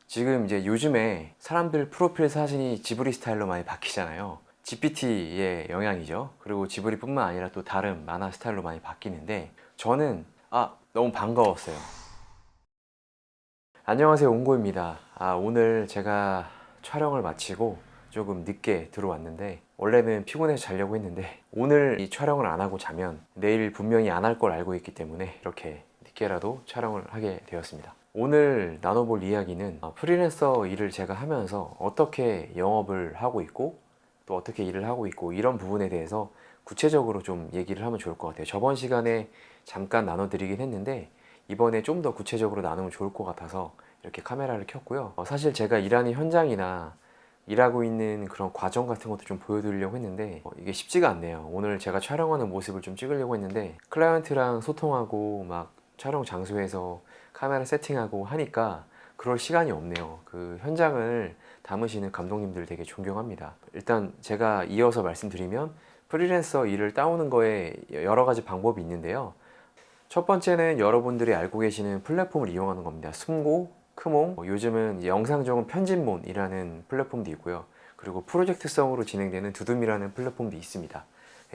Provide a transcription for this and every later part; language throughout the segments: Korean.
지금 이제 요즘에 사람들 프로필 사진이 지브리 스타일로 많이 바뀌잖아요. GPT의 영향이죠. 그리고 지브리뿐만 아니라 또 다른 만화 스타일로 많이 바뀌는데 저는 너무 반가웠어요. 안녕하세요, 옹고입니다. 오늘 제가 촬영을 마치고 조금 늦게 들어왔는데 원래는 피곤해서 자려고 했는데 오늘 이 촬영을 안 하고 자면 내일 분명히 안 할 걸 알고 있기 때문에 이렇게 늦게라도 촬영을 하게 되었습니다. 오늘 나눠볼 이야기는 프리랜서 일을 제가 하면서 어떻게 영업을 하고 있고 또 어떻게 일을 하고 있고 이런 부분에 대해서 구체적으로 좀 얘기를 하면 좋을 것 같아요. 저번 시간에 잠깐 나눠드리긴 했는데 이번에 좀 더 구체적으로 나누면 좋을 것 같아서 이렇게 카메라를 켰고요. 사실 제가 일하는 현장이나 일하고 있는 그런 과정 같은 것도 좀 보여드리려고 했는데 이게 쉽지가 않네요. 오늘 제가 촬영하는 모습을 좀 찍으려고 했는데 클라이언트랑 소통하고 막 촬영 장소에서 카메라 세팅하고 하니까 그럴 시간이 없네요. 그 현장을 담으시는 감독님들 되게 존경합니다. 일단 제가 이어서 말씀드리면 프리랜서 일을 따오는 거에 여러 가지 방법이 있는데요. 첫 번째는 여러분들이 알고 계시는 플랫폼을 이용하는 겁니다. 숨고, 크몽, 요즘은 영상적은 편집몬이라는 플랫폼도 있고요. 그리고 프로젝트성으로 진행되는 두둠이라는 플랫폼도 있습니다.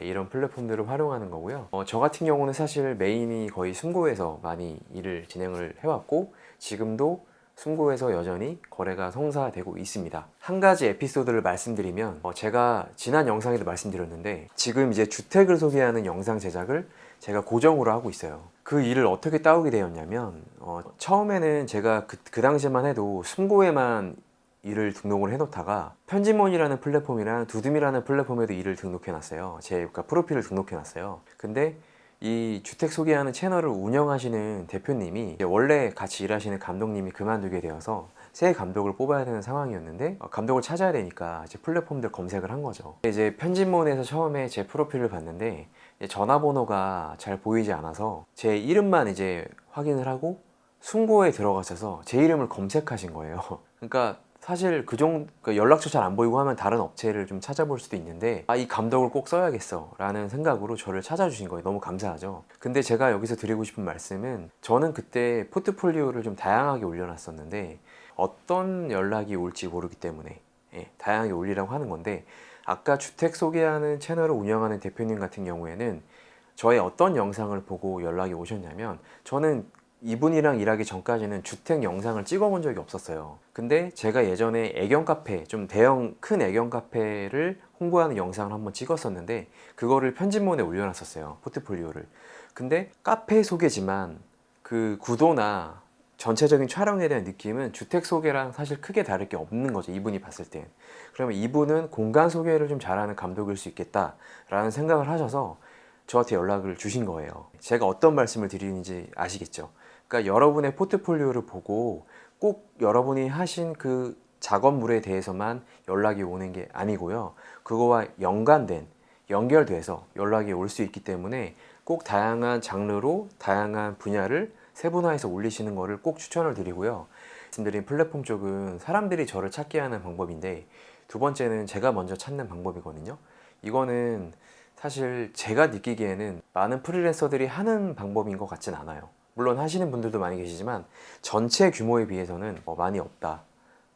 이런 플랫폼들을 활용하는 거고요. 저 같은 경우는 사실 메인이 거의 숨고에서 많이 일을 진행을 해왔고 지금도 숨고에서 여전히 거래가 성사되고 있습니다. 한 가지 에피소드를 말씀드리면 제가 지난 영상에도 말씀드렸는데 지금 이제 주택을 소개하는 영상 제작을 제가 고정으로 하고 있어요. 그 일을 어떻게 따오게 되었냐면 처음에는 제가 그 당시만 해도 숨고에만 일을 등록을 해놓다가 편집몬이라는 플랫폼이랑 두둠이라는 플랫폼에도 일을 등록해놨어요. 제 그러니까 프로필을 등록해놨어요. 근데 이 주택 소개하는 채널을 운영하시는 대표님이 원래 같이 일하시는 감독님이 그만두게 되어서 새 감독을 뽑아야 되는 상황이었는데 감독을 찾아야 되니까 이제 플랫폼들 검색을 한 거죠. 이제 편집몬에서 처음에 제 프로필을 봤는데 전화번호가 잘 보이지 않아서 제 이름만 이제 확인을 하고 숨고에 들어가셔서 제 이름을 검색하신 거예요. 그러니까 사실 그 정도 연락처 잘 안 보이고 하면 다른 업체를 좀 찾아볼 수도 있는데 이 감독을 꼭 써야겠어 라는 생각으로 저를 찾아주신 거예요. 너무 감사하죠. 근데 제가 여기서 드리고 싶은 말씀은 저는 그때 포트폴리오를 좀 다양하게 올려놨었는데 어떤 연락이 올지 모르기 때문에 다양하게 올리라고 하는 건데 아까 주택 소개하는 채널을 운영하는 대표님 같은 경우에는 저의 어떤 영상을 보고 연락이 오셨냐면 저는 이분이랑 일하기 전까지는 주택 영상을 찍어본 적이 없었어요. 근데 제가 예전에 애견 카페, 좀 대형 큰 애견 카페를 홍보하는 영상을 한번 찍었었는데 그거를 편집본에 올려놨었어요. 포트폴리오를. 근데 카페 소개지만 그 구도나 전체적인 촬영에 대한 느낌은 주택 소개랑 사실 크게 다를 게 없는 거죠. 이분이 봤을 땐. 그러면 이분은 공간 소개를 좀 잘하는 감독일 수 있겠다라는 생각을 하셔서 저한테 연락을 주신 거예요. 제가 어떤 말씀을 드리는지 아시겠죠? 그러니까 여러분의 포트폴리오를 보고 꼭 여러분이 하신 그 작업물에 대해서만 연락이 오는 게 아니고요. 그거와 연결돼서 연락이 올 수 있기 때문에 꼭 다양한 장르로 다양한 분야를 세분화해서 올리시는 거를 꼭 추천을 드리고요. 말씀드린 플랫폼 쪽은 사람들이 저를 찾게 하는 방법인데 두 번째는 제가 먼저 찾는 방법이거든요. 이거는 사실 제가 느끼기에는 많은 프리랜서들이 하는 방법인 것 같진 않아요. 물론 하시는 분들도 많이 계시지만 전체 규모에 비해서는 많이 없다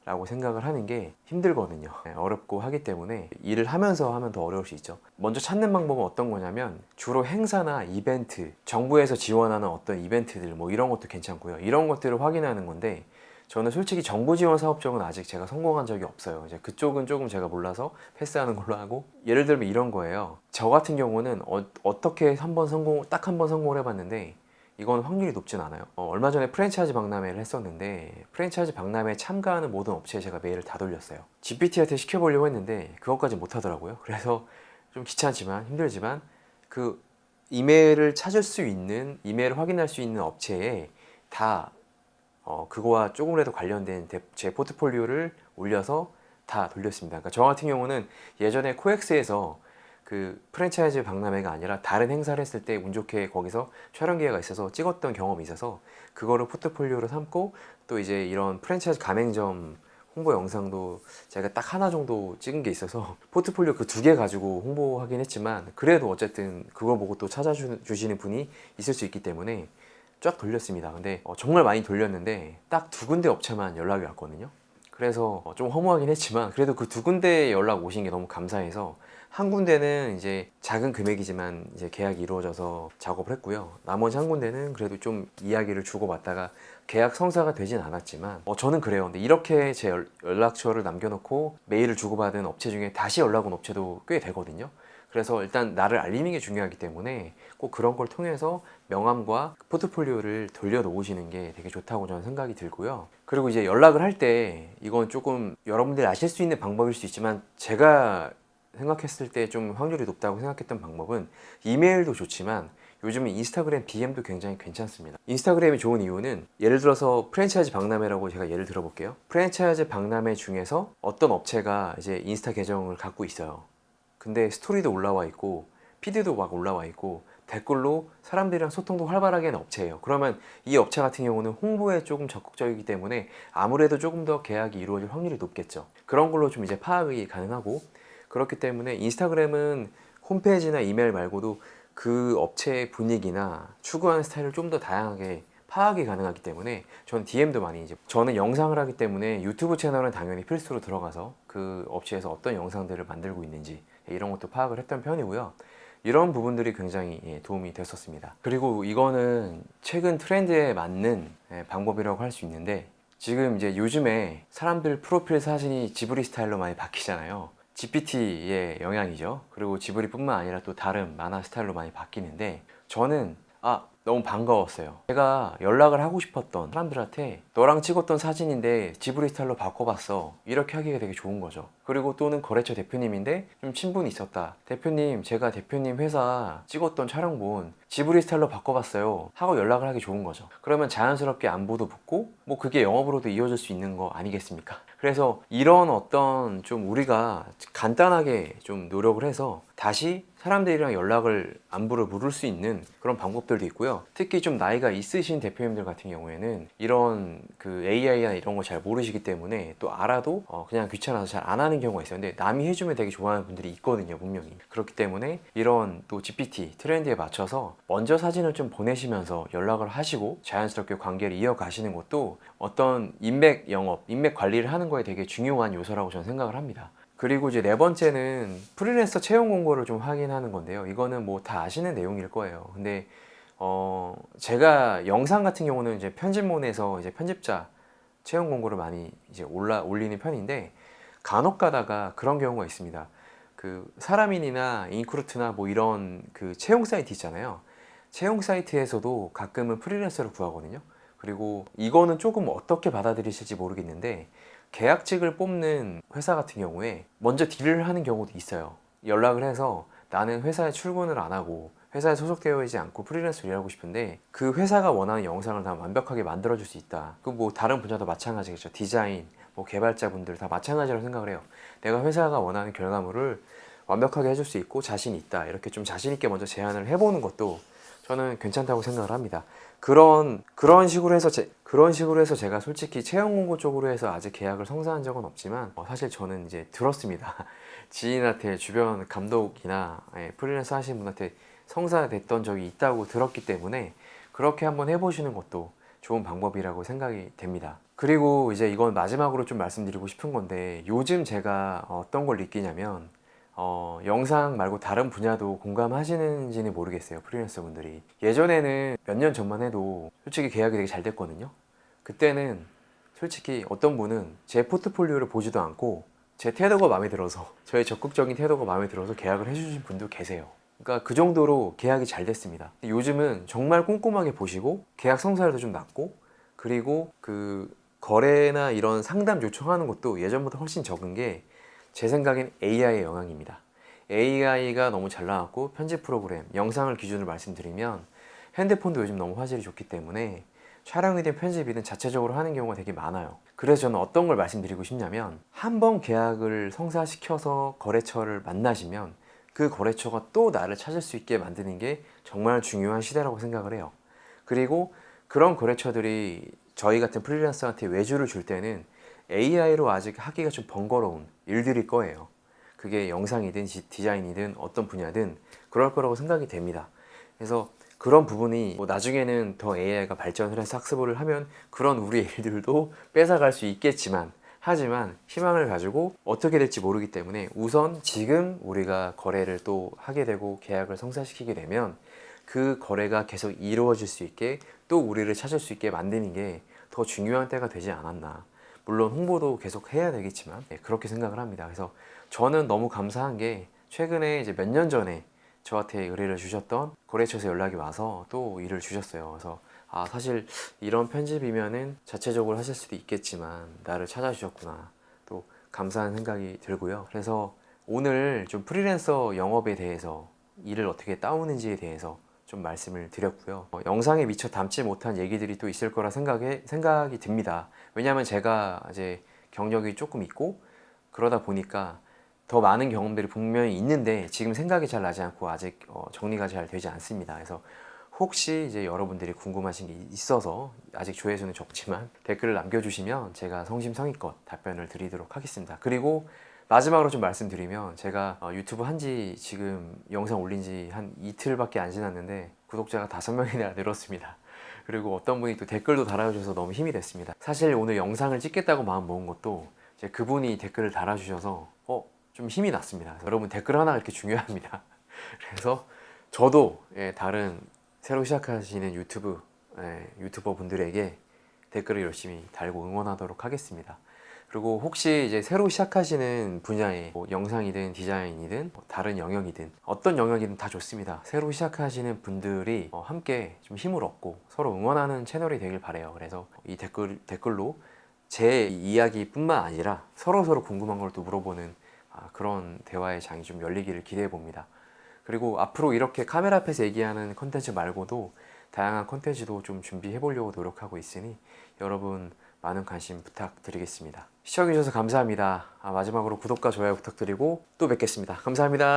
라고 생각을 하는 게 힘들거든요. 어렵고 하기 때문에 일을 하면서 하면 더 어려울 수 있죠. 먼저 찾는 방법은 어떤 거냐면 주로 행사나 이벤트, 정부에서 지원하는 어떤 이벤트들 뭐 이런 것도 괜찮고요. 이런 것들을 확인하는 건데 저는 솔직히 정부 지원 사업 쪽은 아직 제가 성공한 적이 없어요. 이제 그쪽은 조금 제가 몰라서 패스하는 걸로 하고 예를 들면 이런 거예요. 저 같은 경우는 어떻게 딱 한 번 성공을 해봤는데 이건 확률이 높진 않아요. 얼마 전에 프랜차이즈 박람회를 했었는데 프랜차이즈 박람회에 참가하는 모든 업체에 제가 메일을 다 돌렸어요. GPT한테 시켜보려고 했는데 그것까지 못하더라고요. 그래서 좀 귀찮지만 힘들지만 그 이메일을 찾을 수 있는 이메일을 확인할 수 있는 업체에 다 그거와 조금이라도 관련된 제 포트폴리오를 올려서 다 돌렸습니다. 그러니까 저 같은 경우는 예전에 코엑스에서 그 프랜차이즈 박람회가 아니라 다른 행사를 했을 때 운 좋게 거기서 촬영 기회가 있어서 찍었던 경험이 있어서 그거를 포트폴리오로 삼고 또 이제 이런 프랜차이즈 가맹점 홍보 영상도 제가 딱 하나 정도 찍은 게 있어서 포트폴리오 그 두 개 가지고 홍보하긴 했지만 그래도 어쨌든 그걸 보고 또 찾아주시는 분이 있을 수 있기 때문에 쫙 돌렸습니다. 근데 정말 많이 돌렸는데 딱 2군데 업체만 연락이 왔거든요. 그래서 좀 허무하긴 했지만 그래도 그 2군데 연락 오신 게 너무 감사해서 한 군데는 이제 작은 금액이지만 이제 계약이 이루어져서 작업을 했고요. 나머지 한 군데는 그래도 좀 이야기를 주고받다가 계약 성사가 되진 않았지만 저는 그래요. 근데 이렇게 제 연락처를 남겨놓고 메일을 주고받은 업체 중에 다시 연락 온 업체도 꽤 되거든요. 그래서 일단 나를 알리는 게 중요하기 때문에 꼭 그런 걸 통해서 명함과 포트폴리오를 돌려놓으시는 게 되게 좋다고 저는 생각이 들고요. 그리고 이제 연락을 할 때 이건 조금 여러분들이 아실 수 있는 방법일 수 있지만 제가 생각했을 때 좀 확률이 높다고 생각했던 방법은 이메일도 좋지만 요즘은 인스타그램 DM도 굉장히 괜찮습니다. 인스타그램이 좋은 이유는 예를 들어서 프랜차이즈 박람회라고 제가 예를 들어 볼게요. 프랜차이즈 박람회 중에서 어떤 업체가 이제 인스타 계정을 갖고 있어요. 근데 스토리도 올라와 있고 피드도 막 올라와 있고 댓글로 사람들이랑 소통도 활발하게 하는 업체예요. 그러면 이 업체 같은 경우는 홍보에 조금 적극적이기 때문에 아무래도 조금 더 계약이 이루어질 확률이 높겠죠. 그런 걸로 좀 이제 파악이 가능하고, 그렇기 때문에 인스타그램은 홈페이지나 이메일 말고도 그 업체의 분위기나 추구하는 스타일을 좀 더 다양하게 파악이 가능하기 때문에 저는 DM도 많이 저는 영상을 하기 때문에 유튜브 채널은 당연히 필수로 들어가서 그 업체에서 어떤 영상들을 만들고 있는지 이런 것도 파악을 했던 편이고요. 이런 부분들이 굉장히 도움이 됐었습니다. 그리고 이거는 최근 트렌드에 맞는 방법이라고 할 수 있는데, 지금 이제 요즘에 사람들 프로필 사진이 지브리 스타일로 많이 바뀌잖아요. GPT의 영향이죠. 그리고 지브리뿐만 아니라 또 다른 만화 스타일로 많이 바뀌는데, 저는 너무 반가웠어요. 제가 연락을 하고 싶었던 사람들한테 너랑 찍었던 사진인데 지브리 스타일로 바꿔봤어, 이렇게 하기가 되게 좋은 거죠. 그리고 또는 거래처 대표님인데 좀 친분이 있었다. 대표님, 제가 대표님 회사 찍었던 촬영본 지브리 스타일로 바꿔봤어요 하고 연락을 하기 좋은 거죠. 그러면 자연스럽게 안부도 붙고 뭐 그게 영업으로도 이어질 수 있는 거 아니겠습니까? 그래서 이런 어떤 좀 우리가 간단하게 좀 노력을 해서 다시 사람들이랑 연락을 안부를 물을 수 있는 그런 방법들도 있고요. 특히 좀 나이가 있으신 대표님들 같은 경우에는 이런 그 AI나 이런 거 잘 모르시기 때문에 또 알아도 그냥 귀찮아서 잘 안 하는 경우가 있어요. 근데 남이 해주면 되게 좋아하는 분들이 있거든요, 분명히. 그렇기 때문에 이런 또 GPT 트렌드에 맞춰서 먼저 사진을 좀 보내시면서 연락을 하시고 자연스럽게 관계를 이어가시는 것도 어떤 인맥 영업, 인맥 관리를 하는 거에 되게 중요한 요소라고 저는 생각을 합니다. 그리고 이제 네 번째는 프리랜서 채용 공고를 좀 확인하는 건데요. 이거는 뭐 다 아시는 내용일 거예요. 근데 제가 영상 같은 경우는 이제 편집몬에서 이제 편집자 채용 공고를 많이 이제 올리는 편인데, 간혹 가다가 그런 경우가 있습니다. 그 사람인이나 인크루트나 뭐 이런 그 채용 사이트 있잖아요. 채용 사이트에서도 가끔은 프리랜서를 구하거든요. 그리고 이거는 조금 어떻게 받아들이실지 모르겠는데, 계약직을 뽑는 회사 같은 경우에 먼저 딜을 하는 경우도 있어요. 연락을 해서 나는 회사에 출근을 안 하고 회사에 소속되어 있지 않고 프리랜서로 일하고 싶은데 그 회사가 원하는 영상을 다 완벽하게 만들어줄 수 있다. 그 뭐 다른 분야도 마찬가지겠죠. 디자인, 뭐 개발자분들 다 마찬가지라고 생각을 해요. 내가 회사가 원하는 결과물을 완벽하게 해줄 수 있고 자신이 있다. 이렇게 좀 자신 있게 먼저 제안을 해보는 것도 저는 괜찮다고 생각을 합니다. 그런 식으로 해서 제가 솔직히 채용 공고 쪽으로 해서 아직 계약을 성사한 적은 없지만 사실 저는 이제 들었습니다. 지인한테, 주변 감독이나 프리랜서 하시는 분한테 성사됐던 적이 있다고 들었기 때문에 그렇게 한번 해보시는 것도 좋은 방법이라고 생각이 됩니다. 그리고 이제 이건 마지막으로 좀 말씀드리고 싶은 건데, 요즘 제가 어떤 걸 느끼냐면 영상 말고 다른 분야도 공감하시는지는 모르겠어요, 프리랜서 분들이. 예전에는 몇 년 전만 해도 솔직히 계약이 되게 잘 됐거든요. 그때는 솔직히 어떤 분은 제 포트폴리오를 보지도 않고 제 태도가 마음에 들어서, 저의 적극적인 태도가 마음에 들어서 계약을 해주신 분도 계세요. 그러니까 그 정도로 계약이 잘 됐습니다. 요즘은 정말 꼼꼼하게 보시고 계약 성사율도 좀 낮고, 그리고 그 거래나 이런 상담 요청하는 것도 예전보다 훨씬 적은 게 제 생각엔 AI의 영향입니다. AI가 너무 잘 나왔고, 편집 프로그램, 영상을 기준으로 말씀드리면 핸드폰도 요즘 너무 화질이 좋기 때문에 촬영이든 편집이든 자체적으로 하는 경우가 되게 많아요. 그래서 저는 어떤 걸 말씀드리고 싶냐면, 한번 계약을 성사시켜서 거래처를 만나시면 그 거래처가 또 나를 찾을 수 있게 만드는 게 정말 중요한 시대라고 생각을 해요. 그리고 그런 거래처들이 저희 같은 프리랜서한테 외주를 줄 때는 AI로 아직 하기가 좀 번거로운 일들일 거예요. 그게 영상이든 디자인이든 어떤 분야든 그럴 거라고 생각이 됩니다. 그래서 그런 부분이 뭐 나중에는 더 AI가 발전을 해서 학습을 하면 그런 우리 일들도 뺏어갈 수 있겠지만, 하지만 희망을 가지고 어떻게 될지 모르기 때문에 우선 지금 우리가 거래를 또 하게 되고 계약을 성사시키게 되면 그 거래가 계속 이루어질 수 있게, 또 우리를 찾을 수 있게 만드는 게 더 중요한 때가 되지 않았나. 물론 홍보도 계속 해야 되겠지만, 그렇게 생각을 합니다. 그래서 저는 너무 감사한 게, 최근에 이제 몇 년 전에 저한테 의뢰를 주셨던 거래처에서 연락이 와서 또 일을 주셨어요. 그래서 사실 이런 편집이면은 자체적으로 하실 수도 있겠지만 나를 찾아주셨구나, 또 감사한 생각이 들고요. 그래서 오늘 좀 프리랜서 영업에 대해서, 일을 어떻게 따오는지에 대해서 좀 말씀을 드렸고요. 영상에 미처 담지 못한 얘기들이 또 있을 거라 생각이 듭니다. 왜냐하면 제가 이제 경력이 조금 있고 그러다 보니까 더 많은 경험들이 분명히 있는데 지금 생각이 잘 나지 않고 아직 정리가 잘 되지 않습니다. 그래서 혹시 이제 여러분들이 궁금하신 게 있어서, 아직 조회수는 적지만 댓글을 남겨주시면 제가 성심성의껏 답변을 드리도록 하겠습니다. 그리고 마지막으로 좀 말씀드리면, 제가 유튜브 한지 지금 영상 올린 지 한 이틀밖에 안 지났는데 구독자가 5명이나 늘었습니다. 그리고 어떤 분이 또 댓글도 달아주셔서 너무 힘이 됐습니다. 사실 오늘 영상을 찍겠다고 마음 먹은 것도 이제 그분이 댓글을 달아주셔서 좀 힘이 났습니다. 여러분, 댓글 하나가 이렇게 중요합니다. 그래서 저도 다른 새로 시작하시는 유튜버 분들에게 댓글을 열심히 달고 응원하도록 하겠습니다. 그리고 혹시 이제 새로 시작하시는 분야에 뭐 영상이든 디자인이든 뭐 다른 영역이든 어떤 영역이든 다 좋습니다. 새로 시작하시는 분들이 함께 좀 힘을 얻고 서로 응원하는 채널이 되길 바래요. 그래서 이 댓글로 제 이야기뿐만 아니라 서로 궁금한 걸 또 물어보는 그런 대화의 장이 좀 열리기를 기대해 봅니다. 그리고 앞으로 이렇게 카메라 앞에서 얘기하는 컨텐츠 말고도 다양한 컨텐츠도 좀 준비해 보려고 노력하고 있으니 여러분 많은 관심 부탁드리겠습니다. 시청해 주셔서 감사합니다. 마지막으로 구독과 좋아요 부탁드리고 또 뵙겠습니다. 감사합니다.